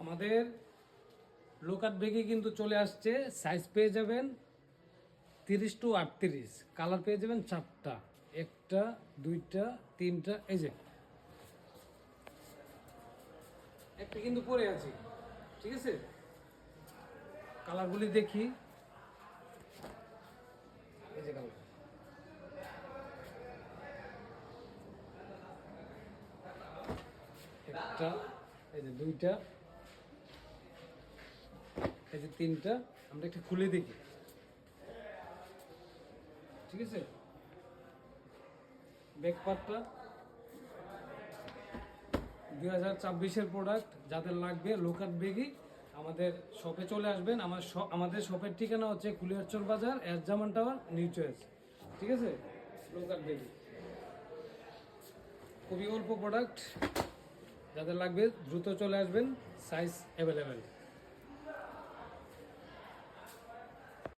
আমাদের লোকাট ব্যাগে কিন্তু চলে আসছে। সাইজ পেয়ে যাবেন 30 to 38, কালার পেয়ে যাবেন 4টা, 1টা 2টা 3টা। এই যে একটা কিন্তু পরে আছে, ঠিক আছে। কালারগুলি দেখি, এই যে কালার, একটা, এই যে 2টা, এই যে 3টা। আমরা একটা খুলে দেখি, ঠিক আছে। ব্যাক পার্টটা 2024-এর প্রোডাক্ট। যাদের লাগবে লোকাট ব্যাগই আমাদের শপে চলে আসবেন। আমাদের শপের ঠিকানা হচ্ছে কুলিয়ারচর বাজার, এরজামান টাওয়ার, নিউ চয়েস, ঠিক আছে। লোকাট ব্যাগই খুবই অল্প প্রোডাক্ট, যাদের লাগবে দ্রুত চলে আসবেন, সাইজ অ্যাভেলেবেল।